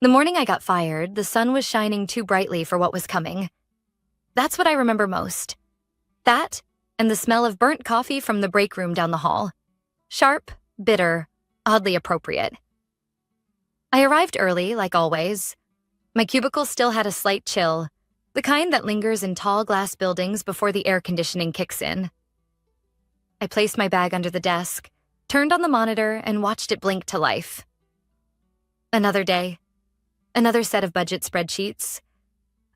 The morning I got fired, the sun was shining too brightly for what was coming. That's what I remember most. That, and the smell of burnt coffee from the break room down the hall. Sharp, bitter, oddly appropriate. I arrived early, like always. My cubicle still had a slight chill, the kind that lingers in tall glass buildings before the air conditioning kicks in. I placed my bag under the desk, turned on the monitor, and watched it blink to life. Another day. Another set of budget spreadsheets.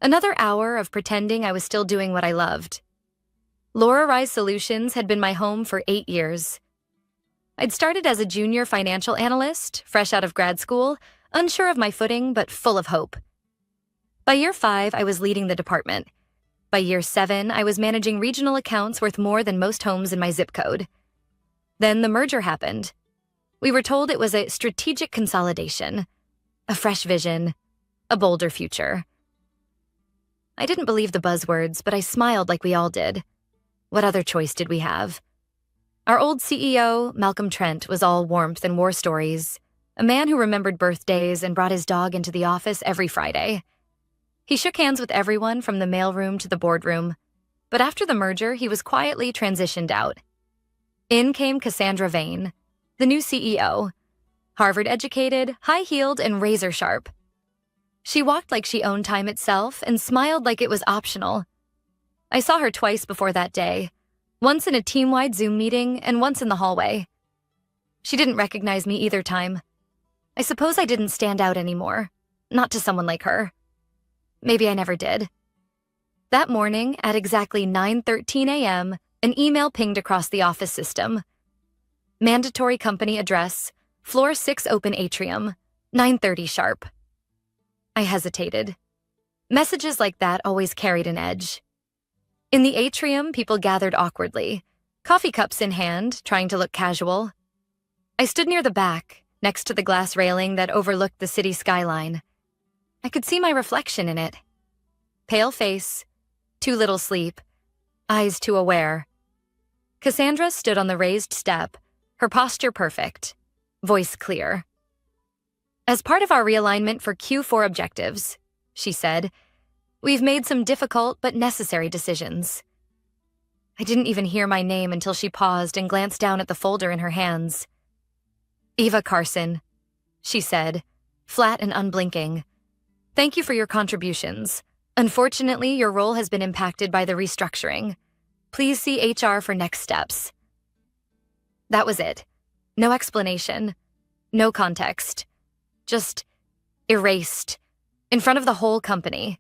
Another hour of pretending I was still doing what I loved. Laura Rise Solutions had been my home for 8 years. I'd started as a junior financial analyst, fresh out of grad school, unsure of my footing but full of hope. By year 5, I was leading the department. By year 7, I was managing regional accounts worth more than most homes in my zip code. Then the merger happened. We were told it was a strategic consolidation, a fresh vision, a bolder future. I didn't believe the buzzwords, but I smiled like we all did. What other choice did we have? Our old CEO, Malcolm Trent, was all warmth and war stories, a man who remembered birthdays and brought his dog into the office every Friday. He shook hands with everyone from the mailroom to the boardroom, but after the merger, he was quietly transitioned out. In came Cassandra Vane, the new CEO, Harvard-educated, high-heeled, and razor-sharp. She walked like she owned time itself and smiled like it was optional. I saw her twice before that day, once in a team-wide Zoom meeting and once in the hallway. She didn't recognize me either time. I suppose I didn't stand out anymore, not to someone like her. Maybe I never did. That morning, at exactly 9:13 a.m., an email pinged across the office system. Mandatory company address, floor 6 open atrium, 9:30 sharp. I hesitated. Messages like that always carried an edge. In the atrium, people gathered awkwardly, coffee cups in hand, trying to look casual. I stood near the back, next to the glass railing that overlooked the city skyline. I could see my reflection in it. Pale face, too little sleep, eyes too aware. Cassandra stood on the raised step, her posture perfect, voice clear. As part of our realignment for Q4 objectives, she said, we've made some difficult but necessary decisions. I didn't even hear my name until she paused and glanced down at the folder in her hands. Eva Carson, she said, flat and unblinking. Thank you for your contributions. Unfortunately, your role has been impacted by the restructuring. Please see HR for next steps. That was it. No explanation. No context. Just erased. In front of the whole company.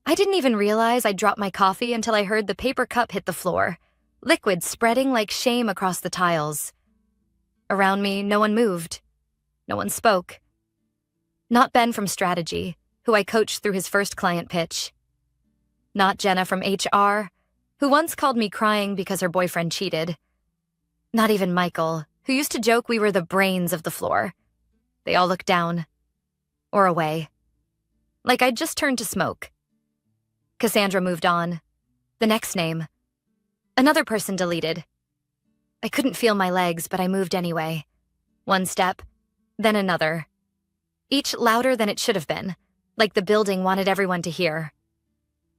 I didn't even realize I'd dropped my coffee until I heard the paper cup hit the floor, liquid spreading like shame across the tiles. Around me, no one moved. No one spoke. Not Ben from Strategy, who I coached through his first client pitch. Not Jenna from HR, who once called me crying because her boyfriend cheated. Not even Michael, who used to joke we were the brains of the floor. They all looked down. Or away. Like I'd just turned to smoke. Cassandra moved on. The next name. Another person deleted. I couldn't feel my legs, but I moved anyway. One step, then another. Each louder than it should have been, like the building wanted everyone to hear.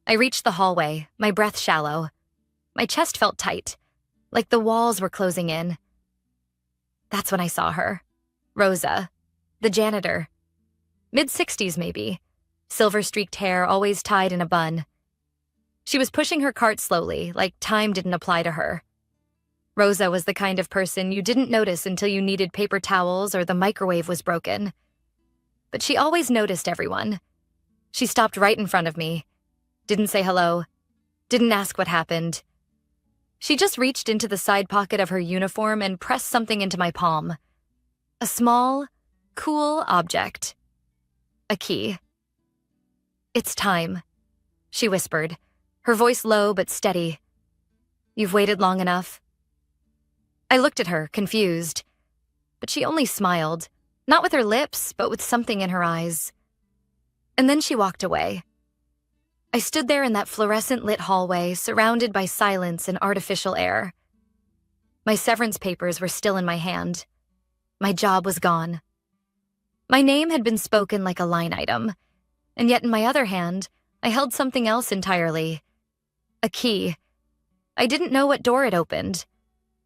I reached the hallway, my breath shallow. My chest felt tight, like the walls were closing in. That's when I saw her. Rosa, the janitor. Mid-60s maybe, silver-streaked hair always tied in a bun. She was pushing her cart slowly, like time didn't apply to her. Rosa was the kind of person you didn't notice until you needed paper towels or the microwave was broken. But she always noticed everyone. She stopped right in front of me, didn't say hello, didn't ask what happened. She just reached into the side pocket of her uniform and pressed something into my palm. A small, cool object. A key. It's time, she whispered, her voice low but steady. You've waited long enough. I looked at her, confused, but she only smiled, not with her lips, but with something in her eyes. And then she walked away. I stood there in that fluorescent-lit hallway, surrounded by silence and artificial air. My severance papers were still in my hand. My job was gone. My name had been spoken like a line item, and yet in my other hand, I held something else entirely. A key. I didn't know what door it opened,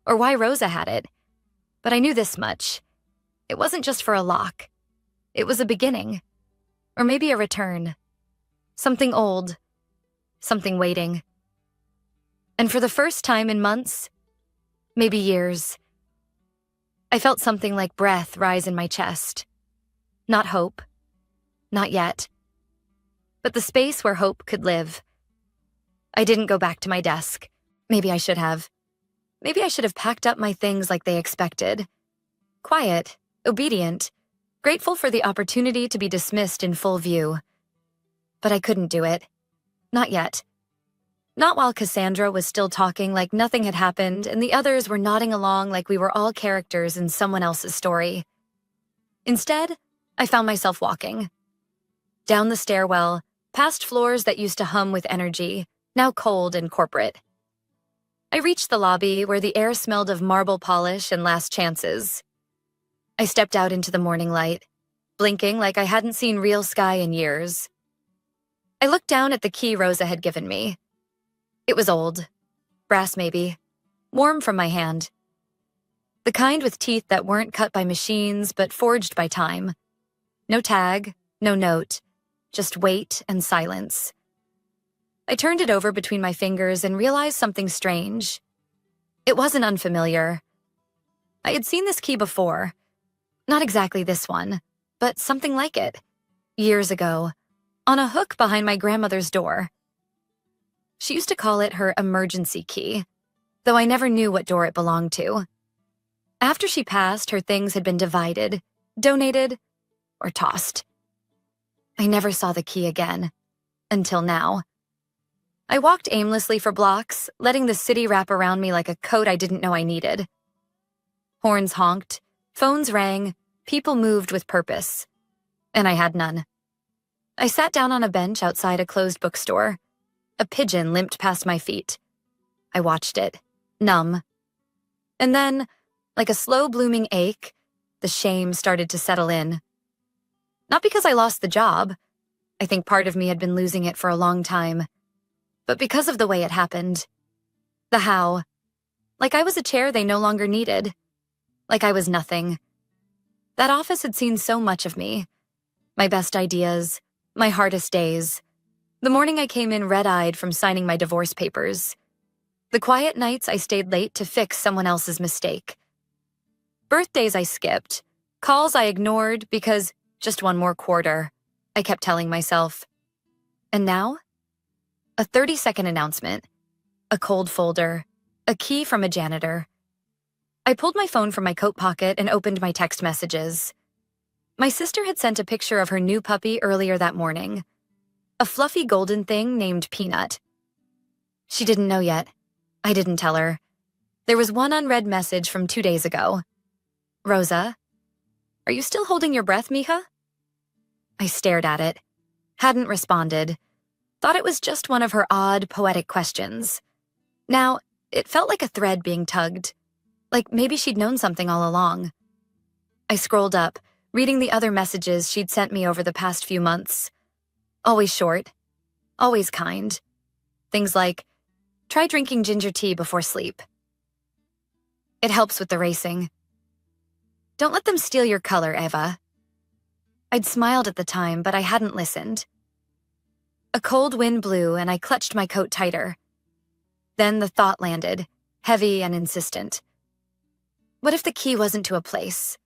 or why Rosa had it, but I knew this much. It wasn't just for a lock. It was a beginning, or maybe a return. Something old, something waiting. And for the first time in months, maybe years, I felt something like breath rise in my chest. Not hope, not yet, but the space where hope could live. I didn't go back to my desk. Maybe I should have. Maybe I should have packed up my things like they expected. Quiet, obedient, grateful for the opportunity to be dismissed in full view. But I couldn't do it. Not yet. Not while Cassandra was still talking like nothing had happened and the others were nodding along like we were all characters in someone else's story. Instead, I found myself walking. Down the stairwell, past floors that used to hum with energy, now cold and corporate. I reached the lobby where the air smelled of marble polish and last chances. I stepped out into the morning light, blinking like I hadn't seen real sky in years. I looked down at the key Rosa had given me. It was old, brass maybe, warm from my hand. The kind with teeth that weren't cut by machines but forged by time. No tag, no note, just weight and silence. I turned it over between my fingers and realized something strange. It wasn't unfamiliar. I had seen this key before. Not exactly this one, but something like it. Years ago, on a hook behind my grandmother's door. She used to call it her emergency key, though I never knew what door it belonged to. After she passed, her things had been divided, donated, or tossed. I never saw the key again, until now. I walked aimlessly for blocks, letting the city wrap around me like a coat I didn't know I needed. Horns honked, phones rang, people moved with purpose, and I had none. I sat down on a bench outside a closed bookstore. A pigeon limped past my feet. I watched it, numb. And then, like a slow-blooming ache, the shame started to settle in. Not because I lost the job. I think part of me had been losing it for a long time. But because of the way it happened. The how. Like I was a chair they no longer needed. Like I was nothing. That office had seen so much of me. My best ideas, my hardest days. The morning I came in red-eyed from signing my divorce papers. The quiet nights I stayed late to fix someone else's mistake. Birthdays I skipped. Calls I ignored because just one more quarter, I kept telling myself. And now? A 30-second announcement. A cold folder. A key from a janitor. I pulled my phone from my coat pocket and opened my text messages. My sister had sent a picture of her new puppy earlier that morning. A fluffy golden thing named Peanut. She didn't know yet. I didn't tell her. There was one unread message from 2 days ago. Rosa, are you still holding your breath, mija? I stared at it. Hadn't responded. Thought it was just one of her odd, poetic questions. Now, it felt like a thread being tugged. Like maybe she'd known something all along. I scrolled up, reading the other messages she'd sent me over the past few months. Always short. Always kind. Things like, try drinking ginger tea before sleep. It helps with the racing. Don't let them steal your color, Eva. I'd smiled at the time, but I hadn't listened. A cold wind blew and I clutched my coat tighter. Then the thought landed, heavy and insistent. What if the key wasn't to a place?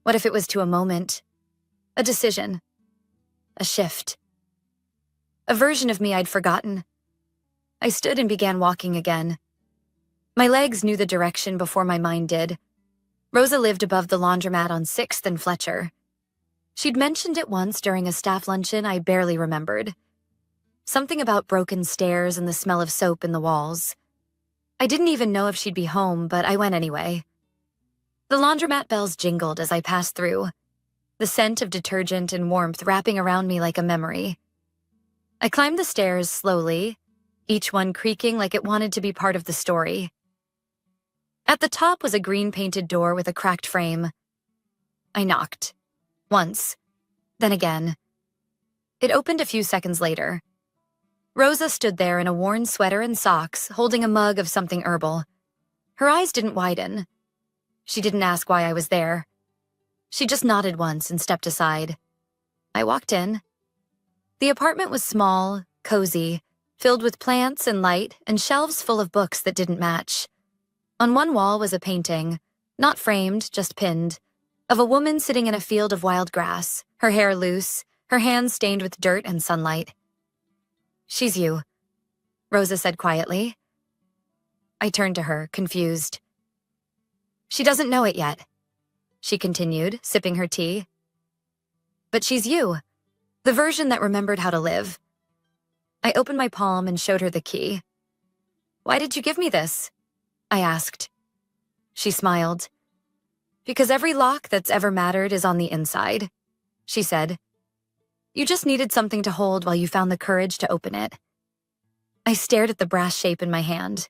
What if it was to a moment? A decision? A shift? A version of me I'd forgotten. I stood and began walking again. My legs knew the direction before my mind did. Rosa lived above the laundromat on 6th and Fletcher. She'd mentioned it once during a staff luncheon I barely remembered. Something about broken stairs and the smell of soap in the walls. I didn't even know if she'd be home, but I went anyway. The laundromat bells jingled as I passed through, the scent of detergent and warmth wrapping around me like a memory. I climbed the stairs slowly, each one creaking like it wanted to be part of the story. At the top was a green-painted door with a cracked frame. I knocked. Once. Then again. It opened a few seconds later. Rosa stood there in a worn sweater and socks, holding a mug of something herbal. Her eyes didn't widen. She didn't ask why I was there. She just nodded once and stepped aside. I walked in. The apartment was small, cozy, filled with plants and light and shelves full of books that didn't match. On one wall was a painting, not framed, just pinned, of a woman sitting in a field of wild grass, her hair loose, her hands stained with dirt and sunlight. "She's you," Rosa said quietly. I turned to her, confused. "She doesn't know it yet," she continued, sipping her tea. "But she's you, the version that remembered how to live." I opened my palm and showed her the key. "Why did you give me this?" I asked. She smiled. "Because every lock that's ever mattered is on the inside," she said. "You just needed something to hold while you found the courage to open it." I stared at the brass shape in my hand.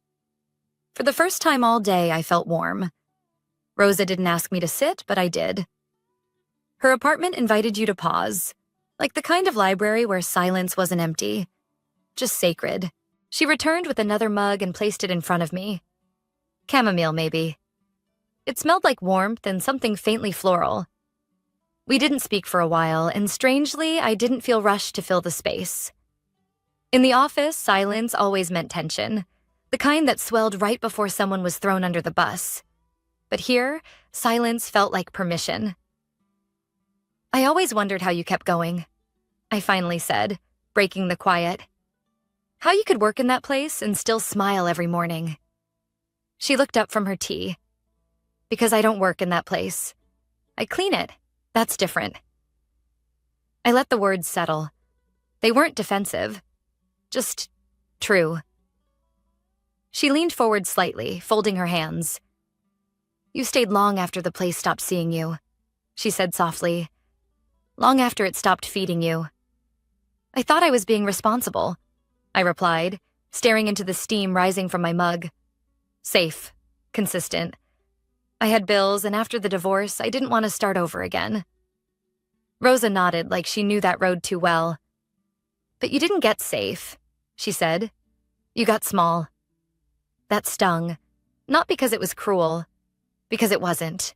For the first time all day, I felt warm. Rosa didn't ask me to sit, but I did. Her apartment invited you to pause, like the kind of library where silence wasn't empty, just sacred. She returned with another mug and placed it in front of me. Chamomile, maybe. It smelled like warmth and something faintly floral. We didn't speak for a while, and strangely, I didn't feel rushed to fill the space. In the office, silence always meant tension, the kind that swelled right before someone was thrown under the bus. But here, silence felt like permission. "I always wondered how you kept going," I finally said, breaking the quiet. "How you could work in that place and still smile every morning." She looked up from her tea. "Because I don't work in that place. I clean it. That's different." I let the words settle. They weren't defensive, just true. She leaned forward slightly, folding her hands. "You stayed long after the place stopped seeing you," she said softly. "Long after it stopped feeding you." "I thought I was being responsible," I replied, staring into the steam rising from my mug. Safe, consistent. I had bills, and after the divorce, I didn't want to start over again. Rosa nodded like she knew that road too well. "But you didn't get safe," she said. "You got small." That stung, not because it was cruel, because it wasn't.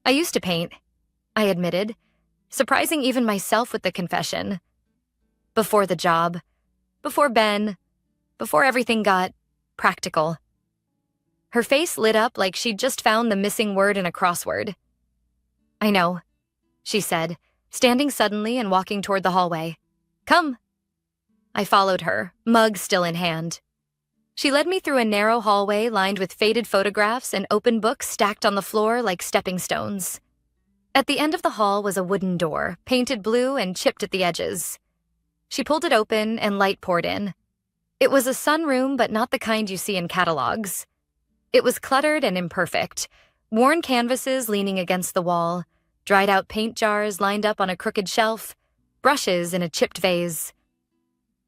"I used to paint," I admitted, surprising even myself with the confession. Before the job, before Ben, before everything got practical. Her face lit up like she'd just found the missing word in a crossword. "I know," she said, standing suddenly and walking toward the hallway. "Come." I followed her, mug still in hand. She led me through a narrow hallway lined with faded photographs and open books stacked on the floor like stepping stones. At the end of the hall was a wooden door, painted blue and chipped at the edges. She pulled it open and light poured in. It was a sunroom, but not the kind you see in catalogs. It was cluttered and imperfect, worn canvases leaning against the wall, dried-out paint jars lined up on a crooked shelf, brushes in a chipped vase.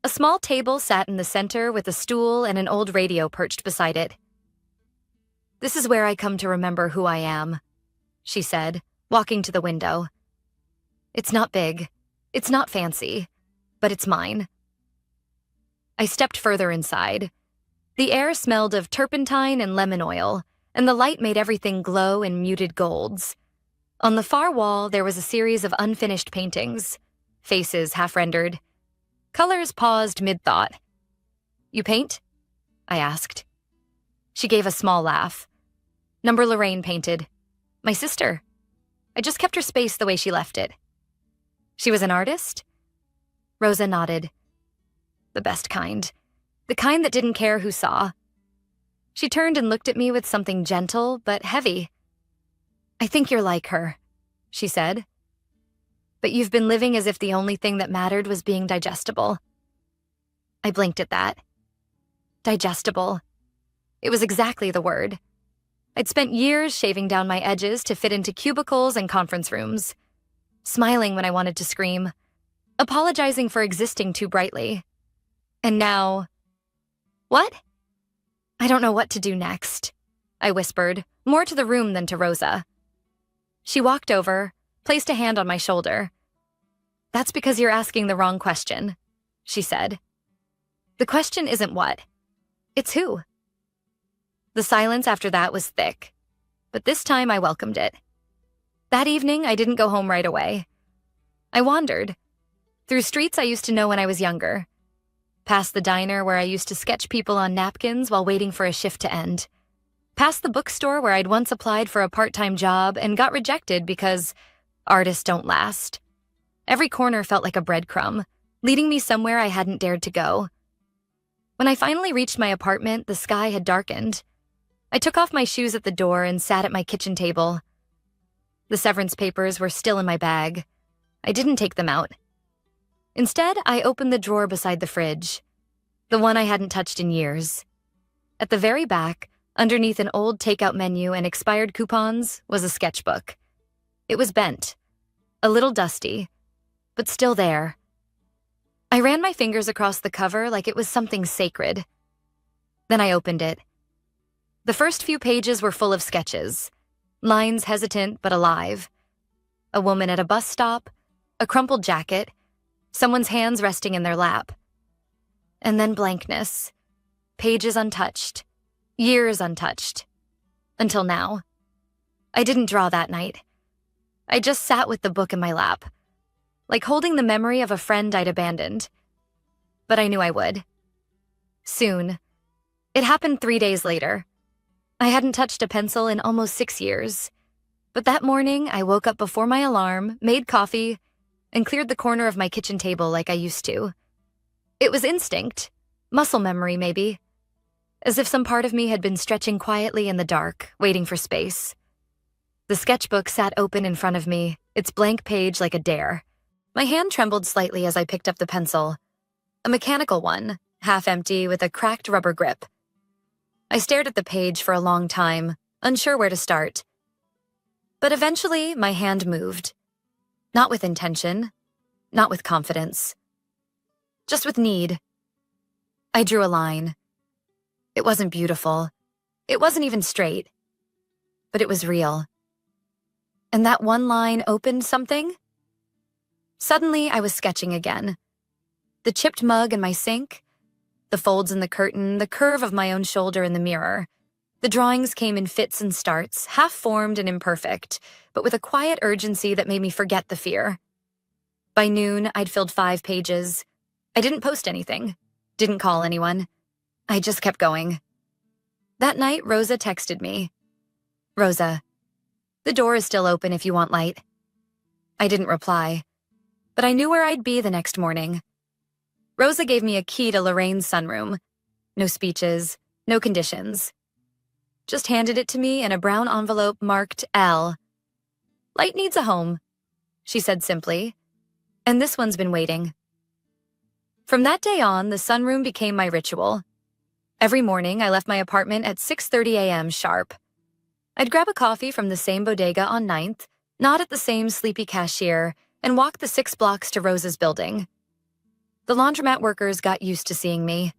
A small table sat in the center with a stool and an old radio perched beside it. "This is where I come to remember who I am," she said, walking to the window. "It's not big, it's not fancy, but it's mine." I stepped further inside. The air smelled of turpentine and lemon oil, and the light made everything glow in muted golds. On the far wall, there was a series of unfinished paintings, faces half-rendered. Colors paused mid-thought. "You paint?" I asked. She gave a small laugh. "Number Lorraine painted. My sister. I just kept her space the way she left it." "She was an artist?" Rosa nodded. "The best kind. The kind that didn't care who saw." She turned and looked at me with something gentle but heavy. "I think you're like her," she said. "But you've been living as if the only thing that mattered was being digestible." I blinked at that. Digestible. It was exactly the word. I'd spent years shaving down my edges to fit into cubicles and conference rooms, smiling when I wanted to scream, apologizing for existing too brightly. And now... What? "I don't know what to do next," I whispered, more to the room than to Rosa. She walked over, placed a hand on my shoulder. "That's because you're asking the wrong question," she said. "The question isn't what. It's who." The silence after that was thick, but this time I welcomed it. That evening, I didn't go home right away. I wandered through streets I used to know when I was younger, past the diner where I used to sketch people on napkins while waiting for a shift to end, past the bookstore where I'd once applied for a part-time job and got rejected because artists don't last. Every corner felt like a breadcrumb, leading me somewhere I hadn't dared to go. When I finally reached my apartment, the sky had darkened. I took off my shoes at the door and sat at my kitchen table. The severance papers were still in my bag. I didn't take them out. Instead, I opened the drawer beside the fridge, the one I hadn't touched in years. At the very back, underneath an old takeout menu and expired coupons, was a sketchbook. It was bent, a little dusty, but still there. I ran my fingers across the cover like it was something sacred. Then I opened it. The first few pages were full of sketches, lines hesitant but alive. A woman at a bus stop, a crumpled jacket, someone's hands resting in their lap. And then blankness. Pages untouched. Years untouched. Until now. I didn't draw that night. I just sat with the book in my lap, like holding the memory of a friend I'd abandoned. But I knew I would. Soon. It happened 3 days later. I hadn't touched a pencil in almost 6 years. But that morning, I woke up before my alarm, made coffee, and cleared the corner of my kitchen table like I used to. It was instinct, muscle memory maybe, as if some part of me had been stretching quietly in the dark, waiting for space. The sketchbook sat open in front of me, its blank page like a dare. My hand trembled slightly as I picked up the pencil, a mechanical one, half empty with a cracked rubber grip. I stared at the page for a long time, unsure where to start. But eventually, my hand moved. Not with intention, not with confidence, just with need. I drew a line. It wasn't beautiful. It wasn't even straight. But it was real. And that one line opened something. Suddenly, I was sketching again. The chipped mug in my sink, the folds in the curtain, the curve of my own shoulder in the mirror. The drawings came in fits and starts, half-formed and imperfect, but with a quiet urgency that made me forget the fear. By noon, I'd filled 5 pages. I didn't post anything, didn't call anyone. I just kept going. That night, Rosa texted me. "Rosa, the door is still open if you want light." I didn't reply, but I knew where I'd be the next morning. Rosa gave me a key to Lorraine's sunroom. No speeches, no conditions. Just handed it to me in a brown envelope marked L. "Light needs a home," she said simply, "and this one's been waiting." From that day on, the sunroom became my ritual. Every morning, I left my apartment at 6:30 a.m. sharp. I'd grab a coffee from the same bodega on 9th, nod at the same sleepy cashier, and walk the 6 blocks to Rosa's building. The laundromat workers got used to seeing me.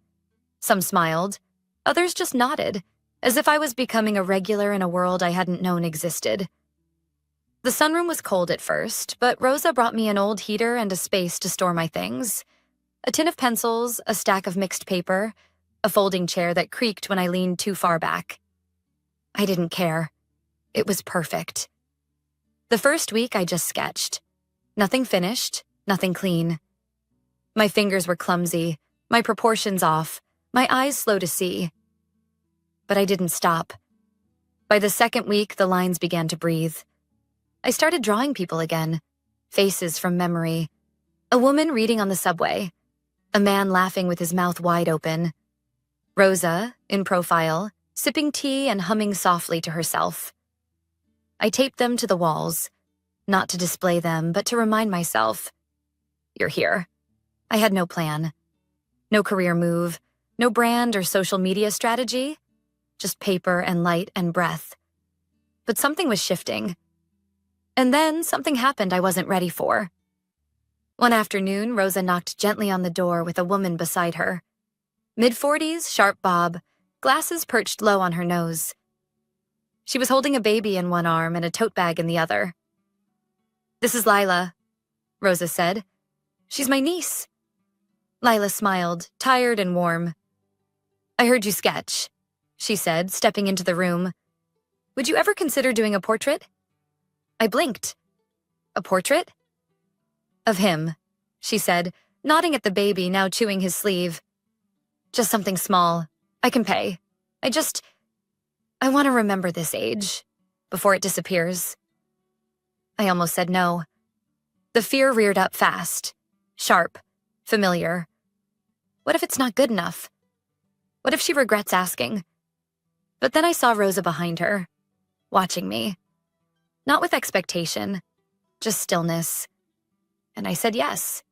Some smiled, others just nodded, as if I was becoming a regular in a world I hadn't known existed. The sunroom was cold at first, but Rosa brought me an old heater and a space to store my things. A tin of pencils, a stack of mixed paper, a folding chair that creaked when I leaned too far back. I didn't care. It was perfect. The first week I just sketched. Nothing finished, nothing clean. My fingers were clumsy, my proportions off, my eyes slow to see. But I didn't stop. By the second week, the lines began to breathe. I started drawing people again, faces from memory. A woman reading on the subway, a man laughing with his mouth wide open. Rosa, in profile, sipping tea and humming softly to herself. I taped them to the walls, not to display them, but to remind myself, "You're here." I had no plan, no career move, no brand or social media strategy, just paper and light and breath. But something was shifting. And then something happened I wasn't ready for. One afternoon, Rosa knocked gently on the door with a woman beside her. Mid-40s, sharp bob, glasses perched low on her nose. She was holding a baby in one arm and a tote bag in the other. "This is Lila," Rosa said. "She's my niece." Lila smiled, tired and warm. "I heard you sketch," she said, stepping into the room. "Would you ever consider doing a portrait?" I blinked. "A portrait?" "Of him," she said, nodding at the baby now chewing his sleeve. "Just something small. I can pay. I want to remember this age before it disappears." I almost said no. The fear reared up fast, sharp, familiar. What if it's not good enough? What if she regrets asking? But then I saw Rosa behind her, watching me. Not with expectation, just stillness. And I said yes.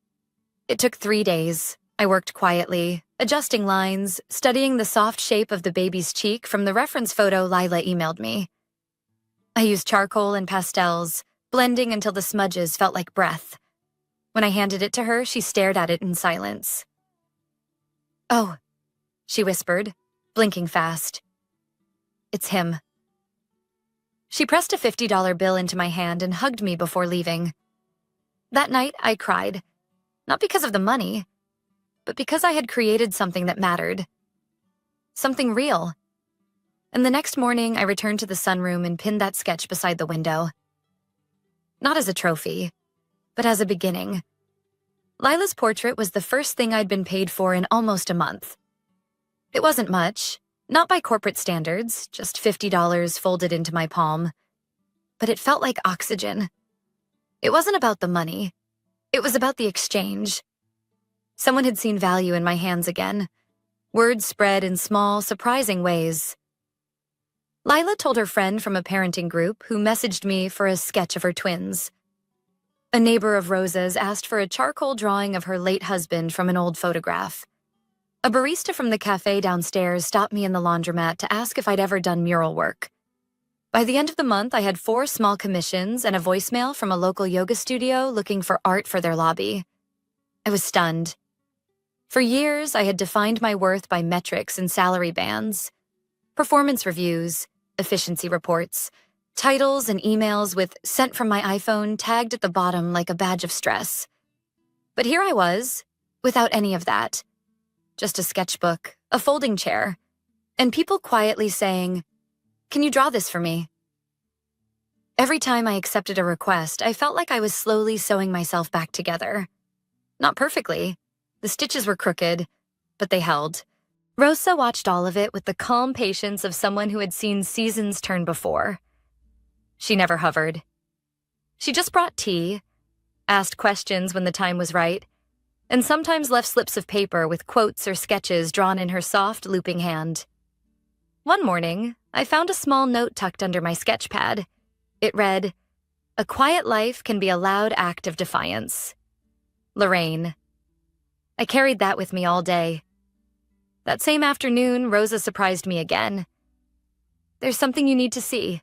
It took 3 days. I worked quietly, adjusting lines, studying the soft shape of the baby's cheek from the reference photo Lila emailed me. I used charcoal and pastels, blending until the smudges felt like breath. When I handed it to her, she stared at it in silence. "Oh," she whispered, blinking fast. "It's him." She pressed a $50 bill into my hand and hugged me before leaving. That night, I cried. Not because of the money, but because I had created something that mattered. Something real. And the next morning, I returned to the sunroom and pinned that sketch beside the window. Not as a trophy, but as a beginning. Lila's portrait was the first thing I'd been paid for in almost a month. It wasn't much, not by corporate standards, just $50 folded into my palm. But it felt like oxygen. It wasn't about the money. It was about the exchange. Someone had seen value in my hands again. Word spread in small, surprising ways. Lila told her friend from a parenting group who messaged me for a sketch of her twins. A neighbor of Rosa's asked for a charcoal drawing of her late husband from an old photograph. A barista from the cafe downstairs stopped me in the laundromat to ask if I'd ever done mural work. By the end of the month, I had 4 small commissions and a voicemail from a local yoga studio looking for art for their lobby. I was stunned. For years, I had defined my worth by metrics and salary bands. Performance reviews, efficiency reports, titles and emails with "sent from my iPhone" tagged at the bottom like a badge of stress. But here I was, without any of that. Just a sketchbook, a folding chair, and people quietly saying, "Can you draw this for me?" Every time I accepted a request, I felt like I was slowly sewing myself back together. Not perfectly. The stitches were crooked, but they held. Rosa watched all of it with the calm patience of someone who had seen seasons turn before. She never hovered. She just brought tea, asked questions when the time was right, and sometimes left slips of paper with quotes or sketches drawn in her soft, looping hand. One morning, I found a small note tucked under my sketch pad. It read, "A quiet life can be a loud act of defiance. Lorraine." I carried that with me all day. That same afternoon, Rosa surprised me again. "There's something you need to see,"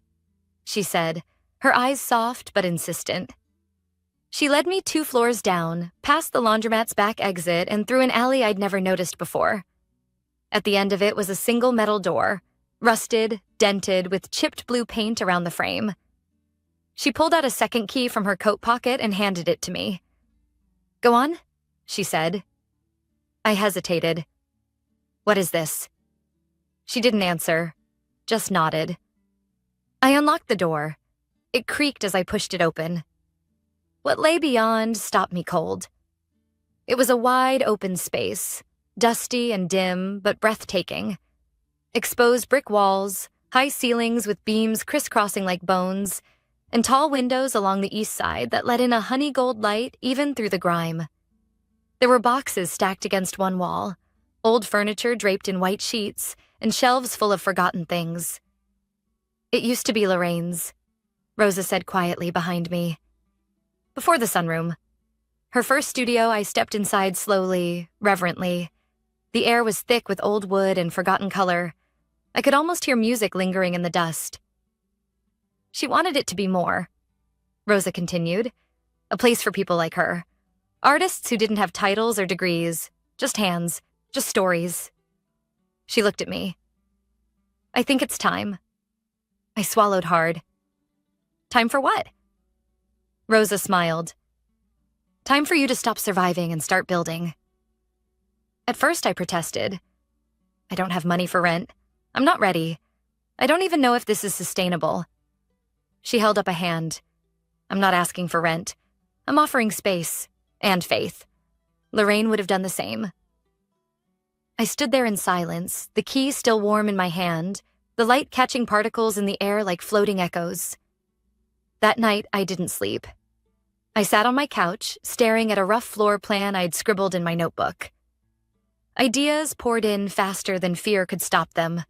she said, her eyes soft but insistent. She led me 2 floors down, past the laundromat's back exit and through an alley I'd never noticed before. At the end of it was a single metal door, rusted, dented, with chipped blue paint around the frame. She pulled out a second key from her coat pocket and handed it to me. "Go on," she said. I hesitated. "What is this?" She didn't answer, just nodded. I unlocked the door. It creaked as I pushed it open. What lay beyond stopped me cold. It was a wide open space, dusty and dim, but breathtaking. Exposed brick walls, high ceilings with beams crisscrossing like bones, and tall windows along the east side that let in a honey gold light even through the grime. There were boxes stacked against one wall, old furniture draped in white sheets, and shelves full of forgotten things. "It used to be Lorraine's," Rosa said quietly behind me. "Before the sunroom. Her first studio, I stepped inside slowly, reverently. The air was thick with old wood and forgotten color. I could almost hear music lingering in the dust. She wanted it to be more," Rosa continued. "A place for people like her. Artists who didn't have titles or degrees, just hands, just stories." She looked at me. "I think it's time." I swallowed hard. "Time for what?" Rosa smiled. Time for you to stop surviving and start building. At first, I protested. I don't have money for rent. I'm not ready. I don't even know if this is sustainable. She held up a hand. I'm not asking for rent. I'm offering space and faith. Lorraine would have done the same. I stood there in silence, the key still warm in my hand, the light catching particles in the air like floating echoes. That night, I didn't sleep. I sat on my couch, staring at a rough floor plan I'd scribbled in my notebook. Ideas poured in faster than fear could stop them.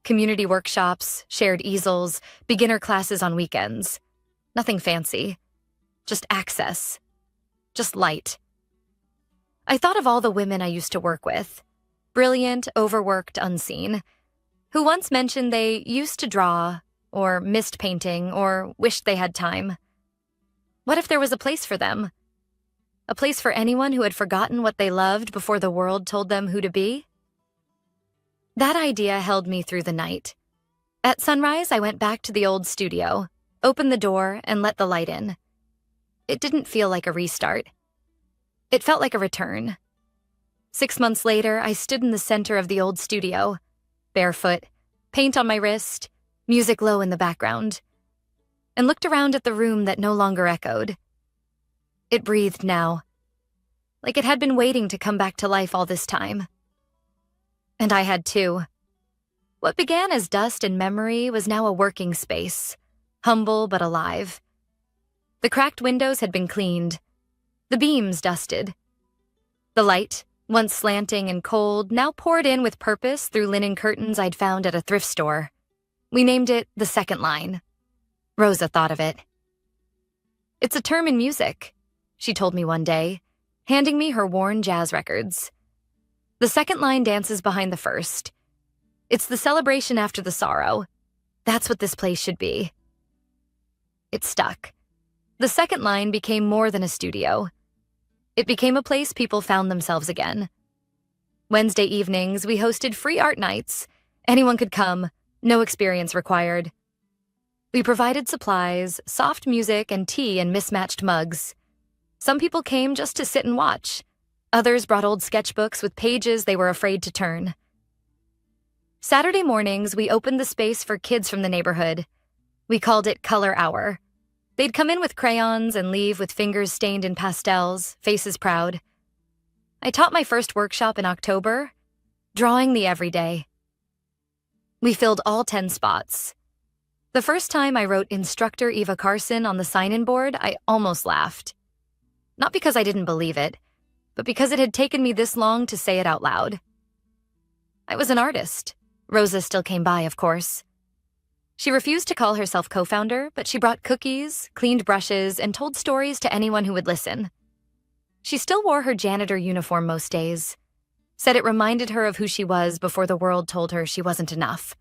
Community workshops, shared easels, beginner classes on weekends. Nothing fancy. Just access. Just light. I thought of all the women I used to work with. Brilliant, overworked, unseen. Who once mentioned they used to draw, or missed painting, or wished they had time. What if there was a place for them? A place for anyone who had forgotten what they loved before the world told them who to be? That idea held me through the night. At sunrise, I went back to the old studio, opened the door, and let the light in. It didn't feel like a restart. It felt like a return. 6 months later, I stood in the center of the old studio, barefoot, paint on my wrist, music low in the background, and looked around at the room that no longer echoed. It breathed now, like it had been waiting to come back to life all this time. And I had too. What began as dust and memory was now a working space, humble but alive. The cracked windows had been cleaned, the beams dusted. The light, once slanting and cold, now poured in with purpose through linen curtains I'd found at a thrift store. We named it the second line. Rosa thought of it. It's a term in music, she told me one day, handing me her worn jazz records. The second line dances behind the first. It's the celebration after the sorrow. That's what this place should be. It stuck. The second line became more than a studio. It became a place people found themselves again. Wednesday evenings, we hosted free art nights. Anyone could come, no experience required. We provided supplies, soft music, and tea in mismatched mugs. Some people came just to sit and watch. Others brought old sketchbooks with pages they were afraid to turn. Saturday mornings, we opened the space for kids from the neighborhood. We called it Color Hour. They'd come in with crayons and leave with fingers stained in pastels, faces proud. I taught my first workshop in October, drawing the everyday. We filled all 10 spots. The first time I wrote Instructor Eva Carson on the sign-in board, I almost laughed. Not because I didn't believe it, but because it had taken me this long to say it out loud. I was an artist. Rosa still came by, of course. She refused to call herself co-founder, but she brought cookies, cleaned brushes, and told stories to anyone who would listen. She still wore her janitor uniform most days, said it reminded her of who she was before the world told her she wasn't enough.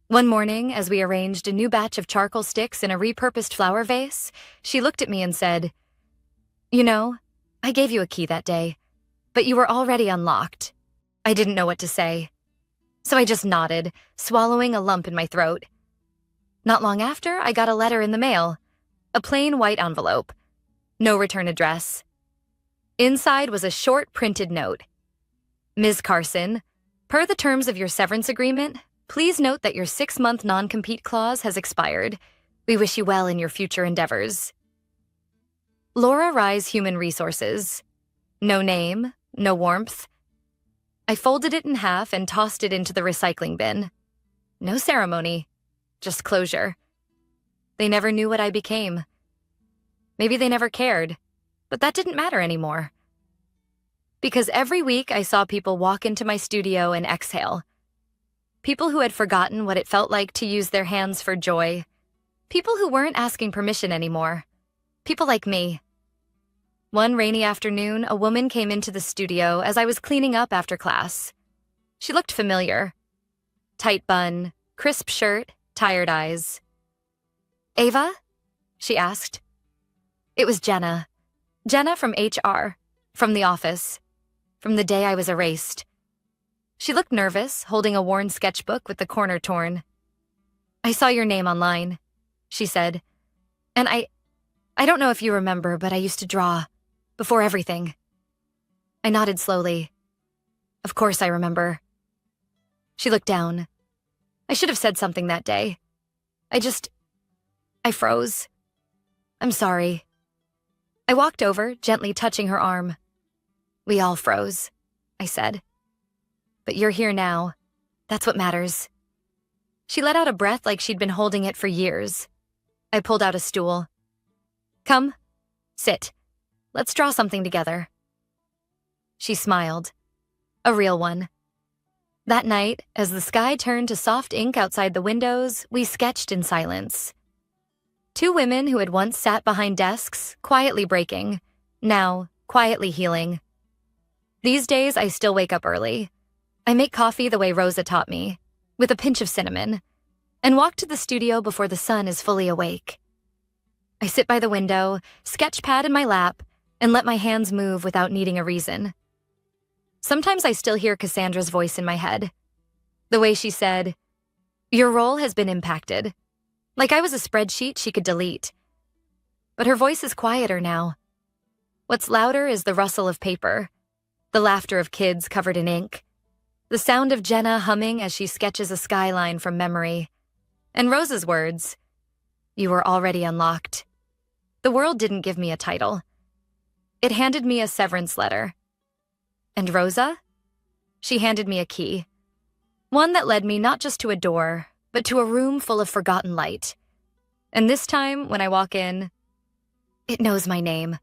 One morning, as we arranged a new batch of charcoal sticks in a repurposed flower vase, she looked at me and said, "You know, I gave you a key that day, but you were already unlocked." I didn't know what to say, so I just nodded, swallowing a lump in my throat. Not long after, I got a letter in the mail, a plain white envelope, no return address. Inside was a short printed note. Ms. Carson, per the terms of your severance agreement, please note that your 6-month non-compete clause has expired. We wish you well in your future endeavors. Laura Rise Human Resources. No name, no warmth. I folded it in half and tossed it into the recycling bin. No ceremony. Just closure. They never knew what I became. Maybe they never cared, but that didn't matter anymore. Because every week I saw people walk into my studio and exhale. People who had forgotten what it felt like to use their hands for joy. People who weren't asking permission anymore. People like me. One rainy afternoon, a woman came into the studio as I was cleaning up after class. She looked familiar. Tight bun, crisp shirt, tired eyes. "Ava?" she asked. It was Jenna. Jenna from HR, from the office, from the day I was erased. She looked nervous, holding a worn sketchbook with the corner torn. "I saw your name online," she said, "and I don't know if you remember, but I used to draw. Before everything. I nodded slowly. Of course I remember. She looked down. I should have said something that day. I froze. I'm sorry. I walked over, gently touching her arm. We all froze, I said. But you're here now. That's what matters. She let out a breath like she'd been holding it for years. I pulled out a stool. Come, sit. Let's draw something together. She smiled. A real one. That night, as the sky turned to soft ink outside the windows, we sketched in silence. Two women who had once sat behind desks, quietly breaking, now quietly healing. These days, I still wake up early. I make coffee the way Rosa taught me, with a pinch of cinnamon, and walk to the studio before the sun is fully awake. I sit by the window, sketch pad in my lap, and let my hands move without needing a reason. Sometimes I still hear Cassandra's voice in my head. The way she said, "Your role has been impacted." Like I was a spreadsheet she could delete. But her voice is quieter now. What's louder is the rustle of paper, the laughter of kids covered in ink, the sound of Jenna humming as she sketches a skyline from memory, and Rosa's words, "You were already unlocked." The world didn't give me a title. It handed me a severance letter. And Rosa? She handed me a key. One that led me not just to a door, but to a room full of forgotten light. And this time, when I walk in, it knows my name.